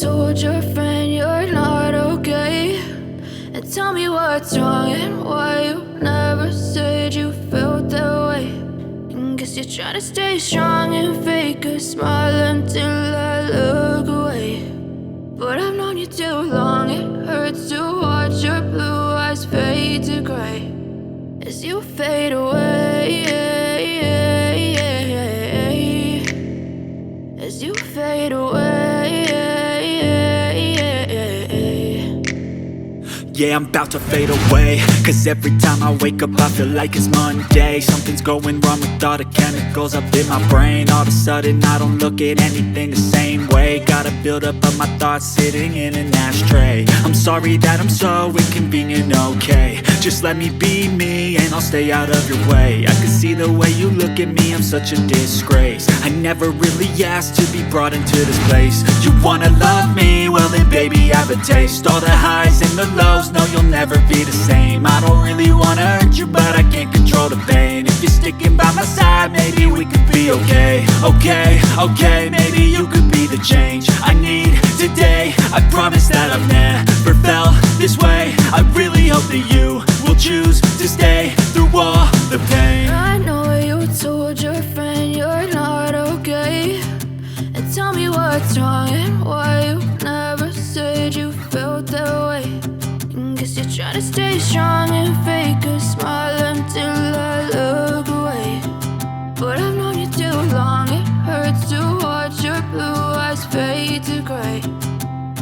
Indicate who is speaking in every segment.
Speaker 1: told your friend you're not okay, and tell me what's wrong and why you never said you felt that way. And guess you're trying to stay strong and fake a smile until I look away. But I've known you too long, it hurts to watch your blue eyes fade to gray as you fade away, as you fade away.
Speaker 2: Yeah, I'm about to fade away, cause every time I wake up I feel like it's Monday. Something's going wrong with all the chemicals up in my brain. All of a sudden I don't look at anything the same way. Gotta build up of my thoughts sitting in an ashtray. I'm sorry that I'm so inconvenient, okay. Just let me be me and I'll stay out of your way. I can see the way you look at me, I'm such a disgrace. I never really asked to be brought into this place. You wanna love me? Well then baby I have a taste. All the highs and the lows, no you'll never be the same. I don't really wanna hurt you but I can't control the pain. If you're sticking by my side maybe we could be okay. Okay, maybe you could be the change I need today. I promise that I've never felt this way. I really hope that you will choose to stay through all the pain.
Speaker 1: I know you told your friend you're not okay, and tell me what's wrong and why you never said you felt that way. And guess you're trying to stay strong and fake a smile until I look away. But I've known you too long, it hurts to watch your blue eyes fade to gray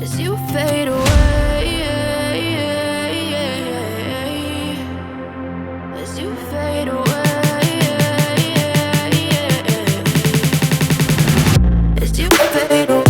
Speaker 1: as you fade away, as you fade away, as you fade away.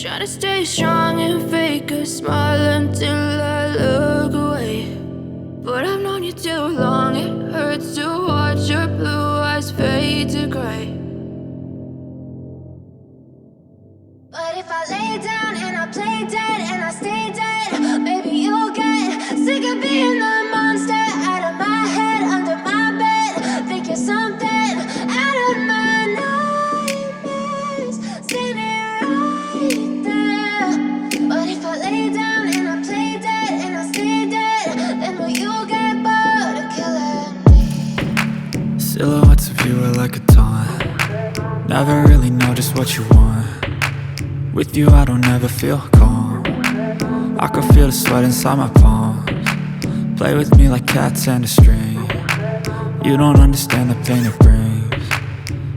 Speaker 1: Try to stay strong and fake a smile until I look away. But I've known you too long, it hurts to watch your blue eyes fade to gray.
Speaker 3: But if I lay down and I play dead and I stay dead, maybe you'll get sick of being the monster out of my head, under my bed. Think you're something out of my nightmares, standing right there. But if I lay down and I play dead and I stay dead, then will you get bored of killing me?
Speaker 2: Silhouettes of you are like a taunt. Never really know just what you want. With you I don't ever feel calm. I can feel the sweat inside my palms. Play with me like cats and a string. You don't understand the pain it brings.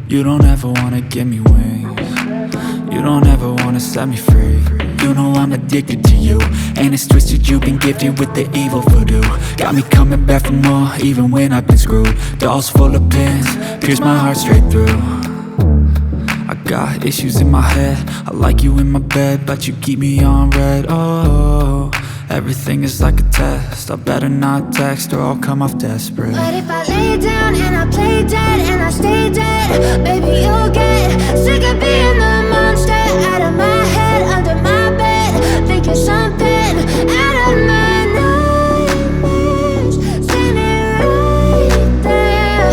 Speaker 2: You don't ever wanna give me wings. You don't ever wanna set me free. You know I'm addicted to you, and it's twisted, you've been gifted with the evil voodoo. Got me coming back for more, even when I've been screwed. Dolls full of pins, pierce my heart straight through. I got issues in my head, I like you in my bed, but you keep me on red. Oh, everything is like a test, I better not text or I'll come off desperate.
Speaker 3: But if I lay down and I play dead and I stay dead, baby, you'll get sick of being the monster out of my head, under my bed. Think you're something out of my nightmares, standing right there.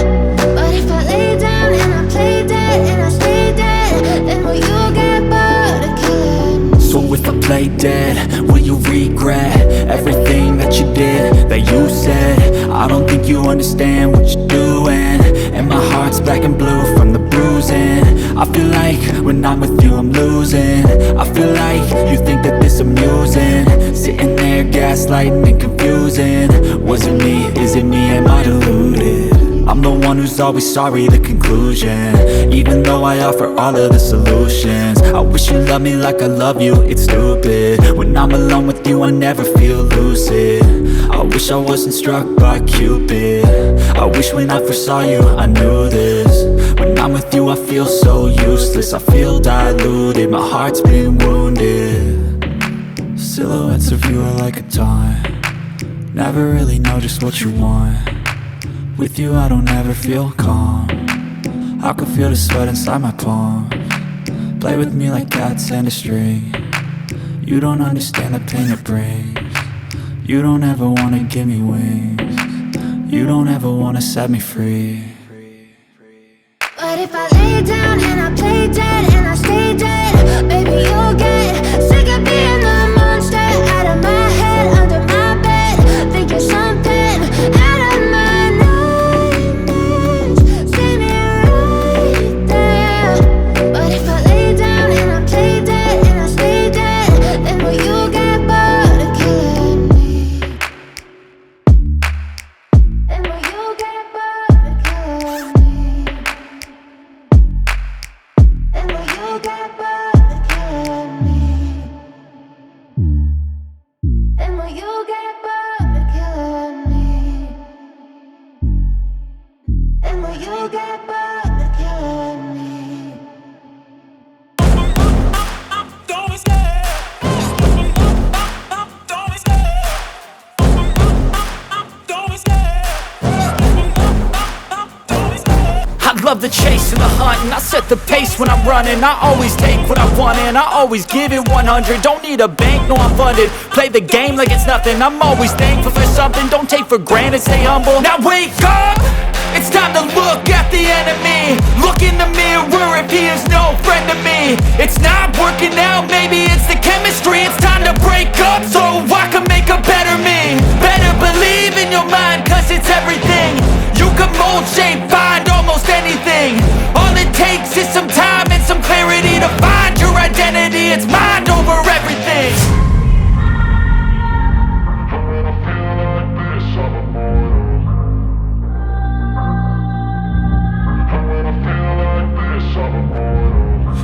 Speaker 3: But if I lay down and I play dead and I stay dead, then will you get bored of killing me?
Speaker 2: So if I play dead, will you regret everything that you did, that you said? I don't think you understand what you're doing, and my heart's black and blue from the bruising. I feel like when I'm with you I'm losing. I feel like you think that this amusing, sitting there gaslighting and confusing. Was it me? Is it me? Am I deluded? I'm the one who's always sorry, the conclusion, even though I offer all of the solutions. I wish you loved me like I love you, it's stupid. When I'm alone with you I never feel lucid. I wish I wasn't struck by Cupid. I wish when I first saw you I knew this. When I'm with you I feel so useless, I feel diluted, my heart's been wounded. Silhouettes of you are like a taunt, never really know just what you want. With you I don't ever feel calm, I can feel the sweat inside my palm. Play with me like cats and a string, you don't understand the pain it brings. You don't ever wanna give me wings, you don't ever wanna set me free.
Speaker 3: But if I lay down and I play dead and I stay dead, baby, you'll get sick of being the monster out of my head, under my bed. Think you're something out of my nightmares, standing right there. But if I lay down and I play dead and I stay dead, then will you get bored of killing me? Then will you get bored of killing me? And will you get bored of killing me? And will you get bored of killing me? And will you get bored of killing me?
Speaker 2: I love the chase and the hunt, and I set the pace when I'm running. I always take what I want and I always give it 100. Don't need a bank, no I'm funded. Play the game like it's nothing, I'm always thankful for something. Don't take for granted, stay humble. Now wake up! It's time to look at the enemy. Look in the mirror if he is no friend to me. It's not working out, maybe it's the chemistry. It's time to break up so I can make a better me. Better believe in your mind, cause it's everything. You can mold, shape, find almost anything. All it takes is some time and some clarity to find your identity. It's mind over everything.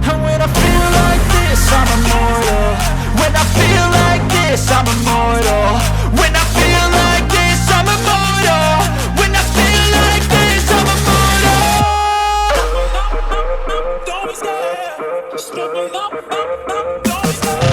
Speaker 2: And when I feel like this, I'm immortal. When I feel like this, I'm immortal. When I feel like this, I'm immortal. When I feel like this, I'm immortal. Don't be scared. Just open up, don't be scared.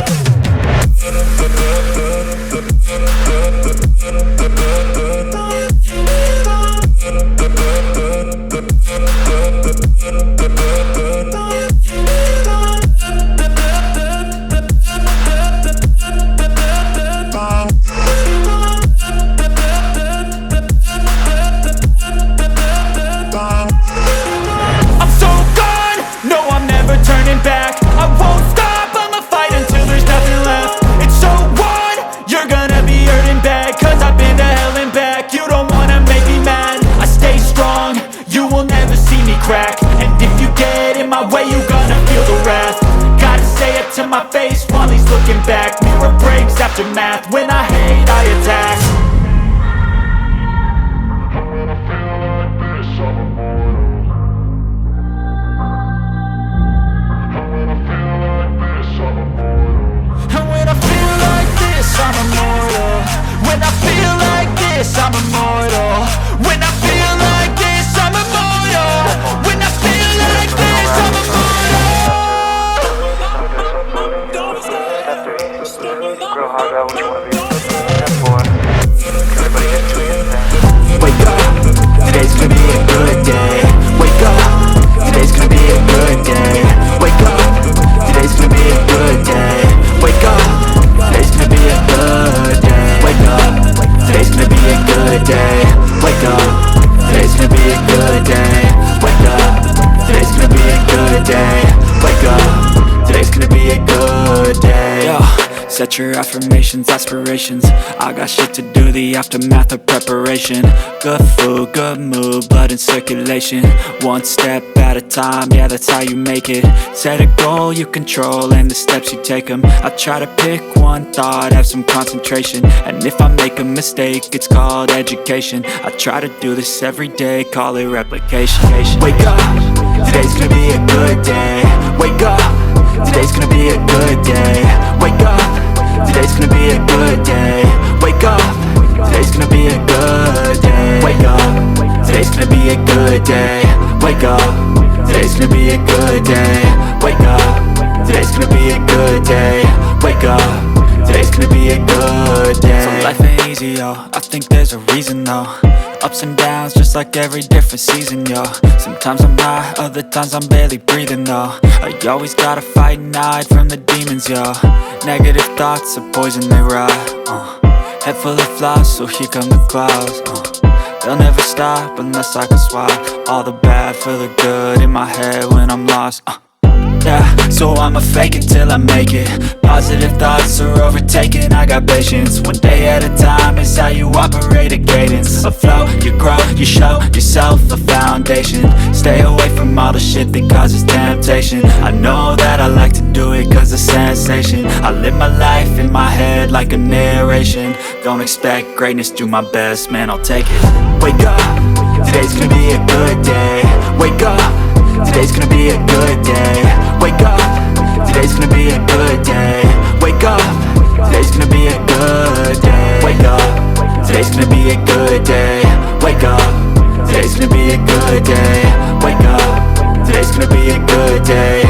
Speaker 2: Back, mirror breaks after math. When I hate, I attack. And when I feel like this, I'm immortal. And when I feel Write your affirmations, aspirations. I got shit to do, the aftermath of preparation. Good food, good mood, blood in circulation. One step at a time, yeah, that's how you make it. Set a goal you control and the steps you take them. I try to pick one thought, have some concentration. And if I make a mistake, it's called education. I try to do this every day, call it replication. Wake up, today's gonna be a good day. Wake up, today's gonna be a good day. Wake up, today's gonna be a good day. Wake up, today's gonna be a good day. Wake up, today's gonna be a good day. Wake up, today's gonna be a good day. Wake up, today's gonna be a good day. Wake up, today's gonna be a good day. So life ain't easy, yo, I think there's a reason though. Ups and downs, just like every different season, yo. Sometimes I'm high, other times I'm barely breathing, though. I always gotta fight and hide from the demons, yo. Negative thoughts are poison, they rot. Head full of flies, so here come the clouds. They'll never stop unless I can swap all the bad for the good in my head when I'm lost. Yeah, so I'ma fake it till I make it. Positive thoughts are overtaken, I got patience. One day at a time is how you operate a cadence. A flow, you grow, you show yourself a foundation. Stay away from all the shit that causes temptation. I know that I like to do it cause it's sensation. I live my life in my head like a narration. Don't expect greatness, do my best, man, I'll take it. Wake up, today's gonna be a good day. Wake up, today's gonna be a good day. Wake up, today's gonna be a good day. Wake up, today's gonna be a good day. Wake up, today's gonna be a good day. Wake up, today's gonna be a good day. Wake up, today's gonna be a good day.